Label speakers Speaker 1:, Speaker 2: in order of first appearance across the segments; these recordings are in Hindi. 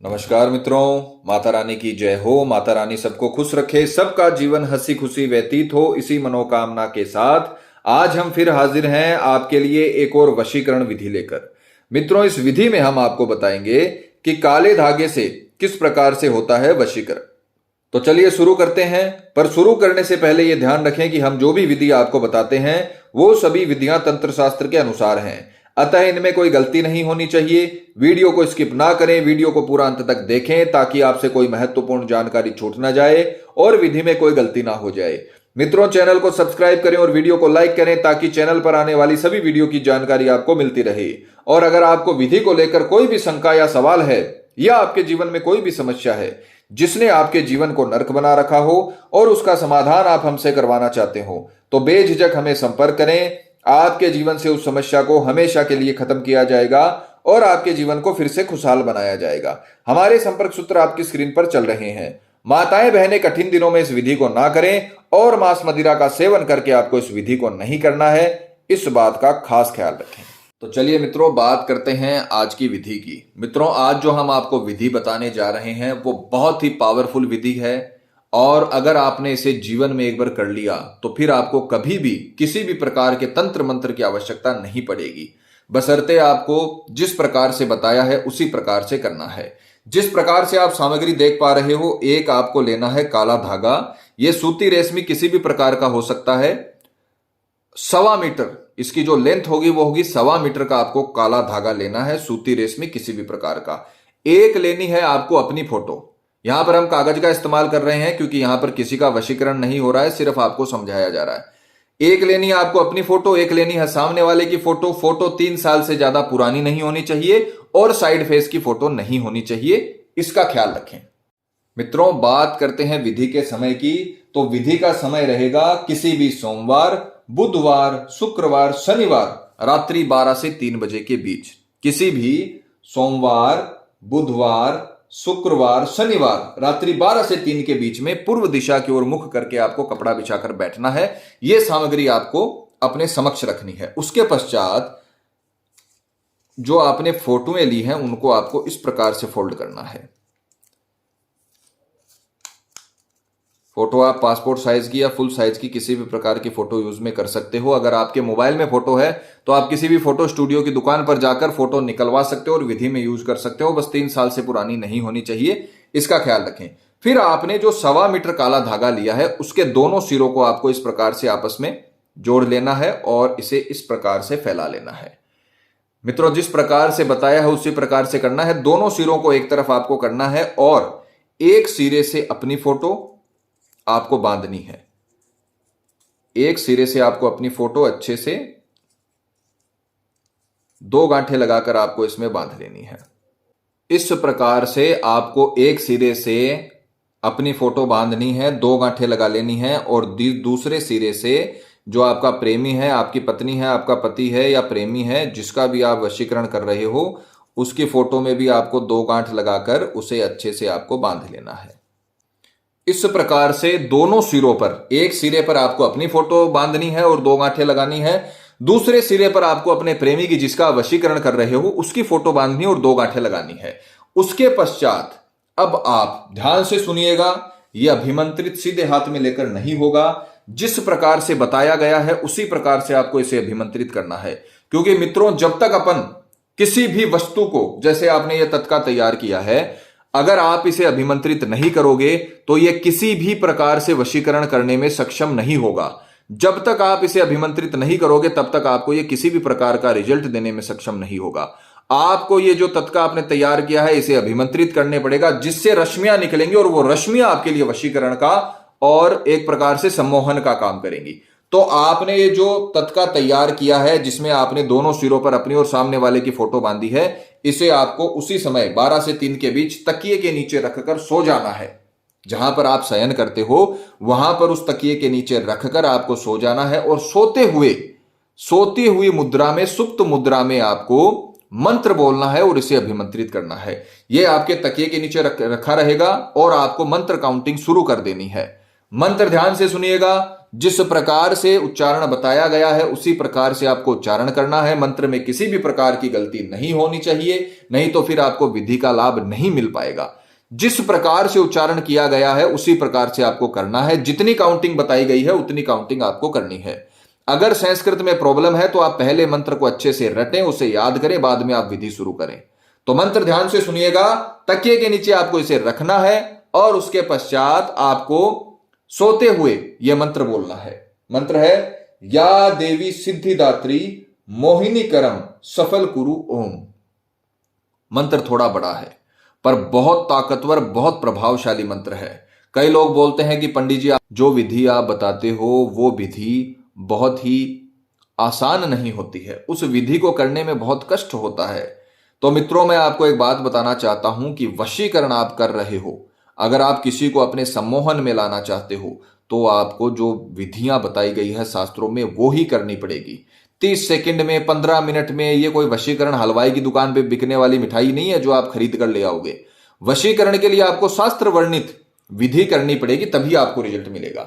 Speaker 1: नमस्कार मित्रों, माता रानी की जय हो। माता रानी सबको खुश रखे, सबका जीवन हंसी खुशी व्यतीत हो, इसी मनोकामना के साथ आज हम फिर हाजिर हैं आपके लिए एक और वशीकरण विधि लेकर। मित्रों, इस विधि में हम आपको बताएंगे कि काले धागे से किस प्रकार से होता है वशीकरण। तो चलिए शुरू करते हैं। पर शुरू करने से पहले यह ध्यान रखें कि हम जो भी विधि आपको बताते हैं वो सभी विधियां तंत्र शास्त्र के अनुसार हैं, अतः इनमें कोई गलती नहीं होनी चाहिए। वीडियो को स्किप ना करें, वीडियो को पूरा अंत तक देखें ताकि आपसे कोई महत्वपूर्ण जानकारी छूट ना जाए और विधि में कोई गलती ना हो जाए। मित्रों, चैनल को सब्सक्राइब करें और वीडियो को लाइक करें ताकि चैनल पर आने वाली सभी वीडियो की जानकारी आपको मिलती रहे। और अगर आपको विधि को लेकर कोई भी शंका या सवाल है या आपके जीवन में कोई भी समस्या है जिसने आपके जीवन को नर्क बना रखा हो और उसका समाधान आप हमसे करवाना चाहते हो, तो बेझिझक हमें संपर्क करें। आपके जीवन से उस समस्या को हमेशा के लिए खत्म किया जाएगा और आपके जीवन को फिर से खुशहाल बनाया जाएगा। हमारे संपर्क सूत्र आपकी स्क्रीन पर चल रहे हैं। माताएं बहनें कठिन दिनों में इस विधि को ना करें और मांस मदिरा का सेवन करके आपको इस विधि को नहीं करना है, इस बात का खास ख्याल रखें। तो चलिए मित्रों, बात करते हैं आज की विधि की। मित्रों, आज जो हम आपको विधि बताने जा रहे हैं वो बहुत ही पावरफुल विधि है और अगर आपने इसे जीवन में एक बार कर लिया तो फिर आपको कभी भी किसी भी प्रकार के तंत्र मंत्र की आवश्यकता नहीं पड़ेगी, बशर्ते आपको जिस प्रकार से बताया है उसी प्रकार से करना है। जिस प्रकार से आप सामग्री देख पा रहे हो, एक आपको लेना है काला धागा। यह सूती रेशमी किसी भी प्रकार का हो सकता है। 1.25 मीटर इसकी जो लेंथ होगी वो होगी 1.25 मीटर का आपको काला धागा लेना है, सूती रेशमी किसी भी प्रकार का। एक लेनी है आपको अपनी फोटो। यहां पर हम कागज का इस्तेमाल कर रहे हैं क्योंकि यहां पर किसी का वशीकरण नहीं हो रहा है, सिर्फ आपको समझाया जा रहा है। एक लेनी है आपको अपनी फोटो, एक लेनी है सामने वाले की फोटो। फोटो 3 साल से ज्यादा पुरानी नहीं होनी चाहिए और साइड फेस की फोटो नहीं होनी चाहिए, इसका ख्याल रखें। मित्रों, बात करते हैं विधि के समय की। तो विधि का समय रहेगा किसी भी सोमवार, बुधवार, शुक्रवार, शनिवार रात्रि 12 से 3 बजे के बीच। किसी भी सोमवार, बुधवार, शुक्रवार, शनिवार रात्रि 12 से 3 के बीच में पूर्व दिशा की ओर मुख करके आपको कपड़ा बिछाकर बैठना है। यह सामग्री आपको अपने समक्ष रखनी है। उसके पश्चात जो आपने फोटोएं ली हैं उनको आपको इस प्रकार से फोल्ड करना है। फोटो आप पासपोर्ट साइज की या फुल साइज की किसी भी प्रकार की फोटो यूज में कर सकते हो। अगर आपके मोबाइल में फोटो है तो आप किसी भी फोटो स्टूडियो की दुकान पर जाकर फोटो निकलवा सकते हो और विधि में यूज कर सकते हो। बस 3 साल से पुरानी नहीं होनी चाहिए, इसका ख्याल रखें। फिर आपने जो 1.25 मीटर काला धागा लिया है उसके दोनों सिरों को आपको इस प्रकार से आपस में जोड़ लेना है और इसे इस प्रकार से फैला लेना है। मित्रों, जिस प्रकार से बताया है उसी प्रकार से करना है। दोनों सिरों को एक तरफ आपको करना है और एक सिरे से अपनी फोटो आपको बांधनी है। एक सिरे से आपको अपनी फोटो अच्छे से 2 गांठें लगाकर आपको इसमें बांध लेनी है। इस प्रकार से आपको एक सिरे से अपनी फोटो बांधनी है, 2 गांठें लगा लेनी है और दूसरे सिरे से जो आपका प्रेमी है, आपकी पत्नी है, आपका पति है या प्रेमी है, जिसका भी आप वशीकरण कर रहे हो, उसकी फोटो में भी आपको 2 गांठ लगाकर उसे अच्छे से आपको बांध लेना है। इस प्रकार से दोनों सिरों पर, एक सिरे पर आपको अपनी फोटो बांधनी है और 2 गांठें लगानी है, दूसरे सिरे पर आपको अपने प्रेमी की जिसका वशीकरण कर रहे हो उसकी फोटो बांधनी और 2 गांठें लगानी है। उसके पश्चात अब आप ध्यान से सुनिएगा, यह अभिमंत्रित सीधे हाथ में लेकर नहीं होगा। जिस प्रकार से बताया गया है उसी प्रकार से आपको इसे अभिमंत्रित करना है। क्योंकि मित्रों, जब तक अपन किसी भी वस्तु को, जैसे आपने यह तत्का तैयार किया है, अगर आप इसे अभिमंत्रित नहीं करोगे तो यह किसी भी प्रकार से वशीकरण करने में सक्षम नहीं होगा। जब तक आप इसे अभिमंत्रित नहीं करोगे तब तक आपको यह किसी भी प्रकार का रिजल्ट देने में सक्षम नहीं होगा। आपको ये जो तत्का आपने तैयार किया है इसे अभिमंत्रित करने पड़ेगा, जिससे रश्मियां निकलेंगी और वो रश्मियां आपके लिए वशीकरण का और एक प्रकार से सम्मोहन का काम करेंगी। तो आपने ये जो तत्का तैयार किया है जिसमें आपने दोनों सिरों पर अपनी और सामने वाले की फोटो बांधी है, इसे आपको उसी समय 12 से 3 के बीच तकिए के नीचे रखकर सो जाना है। जहां पर आप शयन करते हो वहां पर उस तकिए के नीचे रखकर आपको सो जाना है और सोती हुई मुद्रा में, सुप्त मुद्रा में आपको मंत्र बोलना है और इसे अभिमंत्रित करना है। यह आपके तकिए के नीचे रखा रहेगा और आपको मंत्र काउंटिंग शुरू कर देनी है। मंत्र ध्यान से सुनिएगा। जिस प्रकार से उच्चारण बताया गया है उसी प्रकार से आपको उच्चारण करना है। मंत्र में किसी भी प्रकार की गलती नहीं होनी चाहिए, नहीं तो फिर आपको विधि का लाभ नहीं मिल पाएगा। जिस प्रकार से उच्चारण किया गया है उसी प्रकार से आपको करना है। जितनी काउंटिंग बताई गई है उतनी काउंटिंग आपको करनी है। अगर संस्कृत में प्रॉब्लम है तो आप पहले मंत्र को अच्छे से रटें, उसे याद करें, बाद में आप विधि शुरू करें। तो मंत्र ध्यान से सुनिएगा। तकिए के नीचे आपको इसे रखना है और उसके पश्चात आपको सोते हुए यह मंत्र बोलना है। मंत्र है या देवी सिद्धिदात्री मोहिनी करम सफल कुरु ओम। मंत्र थोड़ा बड़ा है पर बहुत ताकतवर, बहुत प्रभावशाली मंत्र है। कई लोग बोलते हैं कि पंडित जी जो विधि आप बताते हो वो विधि बहुत ही आसान नहीं होती है, उस विधि को करने में बहुत कष्ट होता है। तो मित्रों, मैं आपको एक बात बताना चाहता हूं कि वशीकरण आप कर रहे हो, अगर आप किसी को अपने सम्मोहन में लाना चाहते हो तो आपको जो विधियां बताई गई है शास्त्रों में वो ही करनी पड़ेगी। 30 सेकंड में, 15 मिनट में ये कोई वशीकरण हलवाई की दुकान पे बिकने वाली मिठाई नहीं है जो आप खरीद कर ले आओगे। वशीकरण के लिए आपको शास्त्र वर्णित विधि करनी पड़ेगी, तभी आपको रिजल्ट मिलेगा।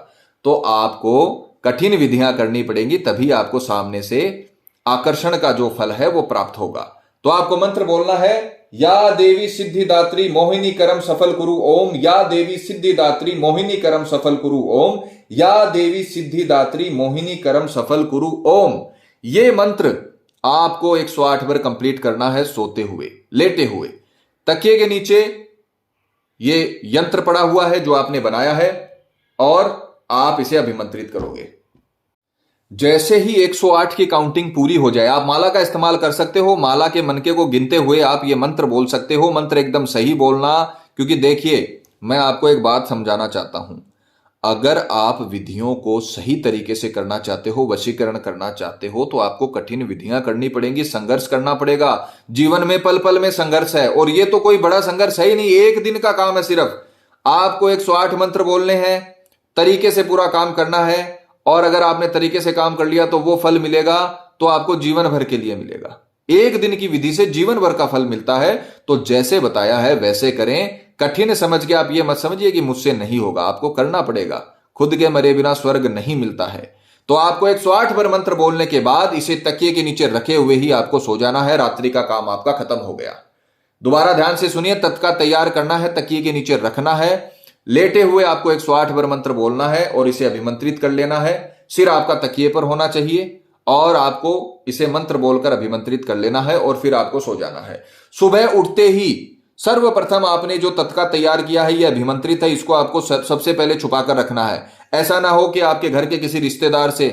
Speaker 1: तो आपको कठिन विधियां करनी पड़ेंगी, तभी आपको सामने से आकर्षण का जो फल है वो प्राप्त होगा। तो आपको मंत्र बोलना है या देवी सिद्धिदात्री मोहिनी करम सफल कुरु ओम, या देवी सिद्धिदात्री मोहिनी करम सफल कुरु ओम, या देवी सिद्धिदात्री मोहिनी करम सफल कुरु ओम। ये मंत्र आपको 108 बार कंप्लीट करना है, सोते हुए, लेटे हुए। तकिए के नीचे ये यंत्र पड़ा हुआ है जो आपने बनाया है और आप इसे अभिमंत्रित करोगे। जैसे ही 108 की काउंटिंग पूरी हो जाए, आप माला का इस्तेमाल कर सकते हो। माला के मनके को गिनते हुए आप ये मंत्र बोल सकते हो। मंत्र एकदम सही बोलना, क्योंकि देखिए मैं आपको एक बात समझाना चाहता हूं। अगर आप विधियों को सही तरीके से करना चाहते हो, वशीकरण करना चाहते हो, तो आपको कठिन विधियां करनी पड़ेंगी, संघर्ष करना पड़ेगा। जीवन में पल पल में संघर्ष है और ये तो कोई बड़ा संघर्ष है ही नहीं, एक दिन का काम है। सिर्फ आपको 108 मंत्र बोलने हैं, तरीके से पूरा काम करना है, और अगर आपने तरीके से काम कर लिया तो वो फल मिलेगा तो आपको जीवन भर के लिए मिलेगा। एक दिन की विधि से जीवन भर का फल मिलता है। तो जैसे बताया है वैसे करें। कठिन समझ के आप ये मत समझिए कि मुझसे नहीं होगा, आपको करना पड़ेगा। खुद के मरे बिना स्वर्ग नहीं मिलता है। तो आपको 108 बार मंत्र बोलने के बाद इसे तकिए के नीचे रखे हुए ही आपको सो जाना है। रात्रि का काम आपका खत्म हो गया। दोबारा ध्यान से सुनिए, तत्का तैयार करना है, तकिए के नीचे रखना है, लेटे हुए आपको 108 बार मंत्र बोलना है और इसे अभिमंत्रित कर लेना है। सिर आपका तकिए पर होना चाहिए और आपको इसे मंत्र बोलकर अभिमंत्रित कर लेना है और फिर आपको सो जाना है। सुबह उठते ही सर्वप्रथम आपने जो तत्का तैयार किया है, यह अभिमंत्रित है, इसको आपको सबसे पहले छुपा कर रखना है। ऐसा ना हो कि आपके घर के किसी रिश्तेदार से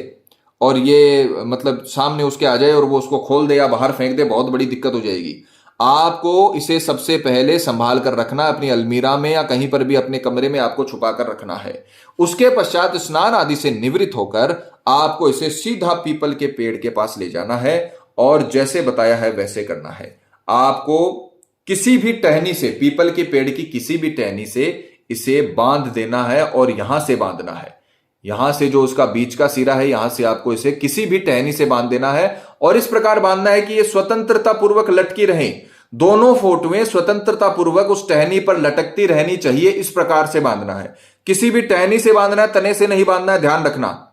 Speaker 1: और ये मतलब सामने उसके आ जाए और वो उसको खोल दे या बाहर फेंक दे, बहुत बड़ी दिक्कत हो जाएगी। आपको इसे सबसे पहले संभाल कर रखना, अपनी अलमीरा में या कहीं पर भी अपने कमरे में आपको छुपा कर रखना है। उसके पश्चात स्नान आदि से निवृत्त होकर आपको इसे सीधा पीपल के पेड़ के पास ले जाना है और जैसे बताया है वैसे करना है। आपको किसी भी टहनी से, पीपल के पेड़ की किसी भी टहनी से इसे बांध देना है और यहां से बांधना है। यहां से जो उसका बीच का सिरा है, यहां से आपको इसे किसी भी टहनी से बांध देना है और इस प्रकार बांधना है कि ये स्वतंत्रता पूर्वक लटकी रहे। दोनों फोटोएं स्वतंत्रता पूर्वक उस टहनी पर लटकती रहनी चाहिए। इस प्रकार से बांधना है। किसी भी टहनी से बांधना है, तने से नहीं बांधना है, ध्यान रखना।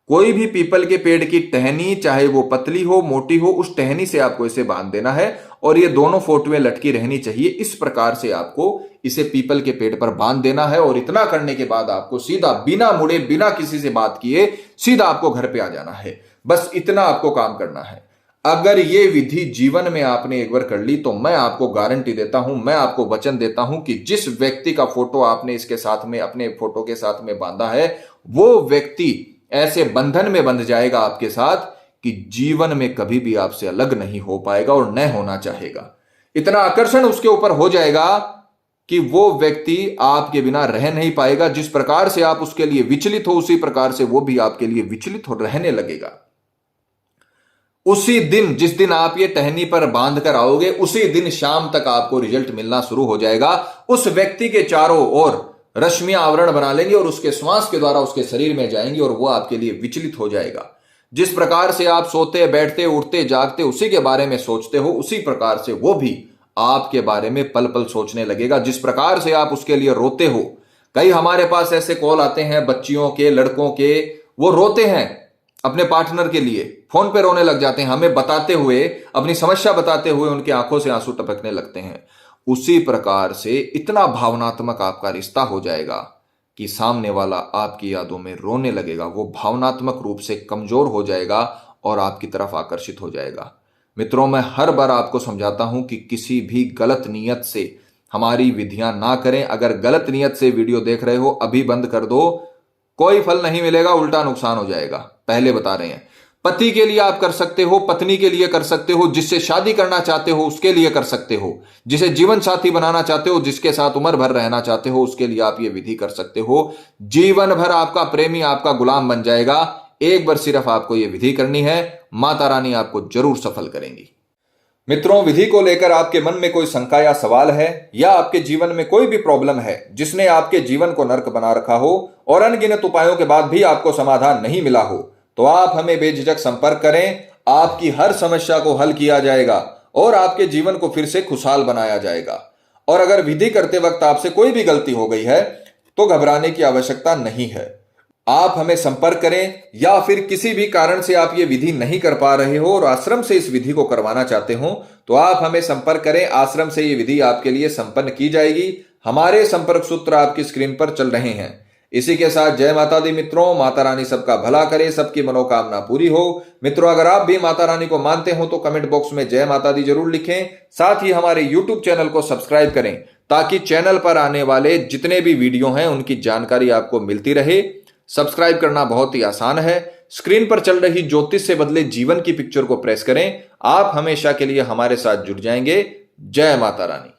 Speaker 1: कोई भी पीपल के पेड़ की टहनी, चाहे वो पतली हो मोटी हो, उस टहनी से आपको इसे बांध देना है और ये दोनों फोटोएं लटकी रहनी चाहिए। इस प्रकार से आपको इसे पीपल के पेड़ पर बांध देना है और इतना करने के बाद आपको सीधा बिना मुड़े, बिना किसी से बात किए सीधा आपको घर पे आ जाना है। बस इतना आपको काम करना है। अगर ये विधि जीवन में आपने एक बार कर ली तो मैं आपको गारंटी देता हूं, मैं आपको वचन देता हूं कि जिस व्यक्ति का फोटो आपने इसके साथ में, अपने फोटो के साथ में बांधा है, वो व्यक्ति ऐसे बंधन में बंध जाएगा आपके साथ कि जीवन में कभी भी आपसे अलग नहीं हो पाएगा और न होना चाहेगा। इतना आकर्षण उसके ऊपर हो जाएगा कि वो व्यक्ति आपके बिना रह नहीं पाएगा। जिस प्रकार से आप उसके लिए विचलित हो, उसी प्रकार से वो भी आपके लिए विचलित हो रहने लगेगा। उसी दिन, जिस दिन आप ये टहनी पर बांध कर आओगे, उसी दिन शाम तक आपको रिजल्ट मिलना शुरू हो जाएगा। उस व्यक्ति के चारों ओर रश्मियां आवरण बना लेंगे और उसके श्वास के द्वारा उसके शरीर में जाएंगी और वो आपके लिए विचलित हो जाएगा। जिस प्रकार से आप सोते, बैठते, उठते, जागते उसी के बारे में सोचते हो, उसी प्रकार से वो भी आपके बारे में पल पल सोचने लगेगा। जिस प्रकार से आप उसके लिए रोते हो, कई हमारे पास ऐसे कॉल आते हैं बच्चियों के, लड़कों के, वो रोते हैं अपने पार्टनर के लिए, फोन पे रोने लग जाते हैं, हमें बताते हुए, अपनी समस्या बताते हुए उनकी आंखों से आंसू टपकने लगते हैं। उसी प्रकार से इतना भावनात्मक आपका रिश्ता हो जाएगा कि सामने वाला आपकी यादों में रोने लगेगा, वो भावनात्मक रूप से कमजोर हो जाएगा और आपकी तरफ आकर्षित हो जाएगा। मित्रों, मैं हर बार आपको समझाता हूं कि किसी भी गलत नियत से हमारी विधियां ना करें। अगर गलत नियत से वीडियो देख रहे हो, अभी बंद कर दो, कोई फल नहीं मिलेगा, उल्टा नुकसान हो जाएगा। पहले बता रहे हैं, पति के लिए आप कर सकते हो, पत्नी के लिए कर सकते हो, जिससे शादी करना चाहते हो उसके लिए कर सकते हो, जिसे जीवन साथी बनाना चाहते हो, जिसके साथ उम्र भर रहना चाहते हो, उसके लिए आप ये विधि कर सकते हो। जीवन भर आपका प्रेमी आपका गुलाम बन जाएगा। एक बार सिर्फ आपको यह विधि करनी है, माता रानी आपको जरूर सफल करेंगी। मित्रों, विधि को लेकर आपके मन में कोई शंका या सवाल है, या आपके जीवन में कोई भी प्रॉब्लम है जिसने आपके जीवन को नर्क बना रखा हो और अनगिनत उपायों के बाद भी आपको समाधान नहीं मिला हो, तो आप हमें बेझिझक संपर्क करें। आपकी हर समस्या को हल किया जाएगा और आपके जीवन को फिर से खुशहाल बनाया जाएगा। और अगर विधि करते वक्त आपसे कोई भी गलती हो गई है तो घबराने की आवश्यकता नहीं है। आप हमें संपर्क करें, या फिर किसी भी कारण से आप ये विधि नहीं कर पा रहे हो और आश्रम से इस विधि को करवाना चाहते हो, तो आप हमें संपर्क करें। आश्रम से ये विधि आपके लिए संपन्न की जाएगी। हमारे संपर्क सूत्र आपकी स्क्रीन पर चल रहे हैं। इसी के साथ जय माता दी मित्रों। माता रानी सबका भला करे, सबकी मनोकामना पूरी हो। मित्रों, अगर आप भी माता रानी को मानते हो तो कमेंट बॉक्स में जय माता दी जरूर लिखें। साथ ही हमारे यूट्यूब चैनल को सब्सक्राइब करें, ताकि चैनल पर आने वाले जितने भी वीडियो हैं उनकी जानकारी आपको मिलती रहे। सब्सक्राइब करना बहुत ही आसान है। स्क्रीन पर चल रही ज्योतिष से बदले जीवन की पिक्चर को प्रेस करें। आप हमेशा के लिए हमारे साथ जुड़ जाएंगे। जय माता रानी।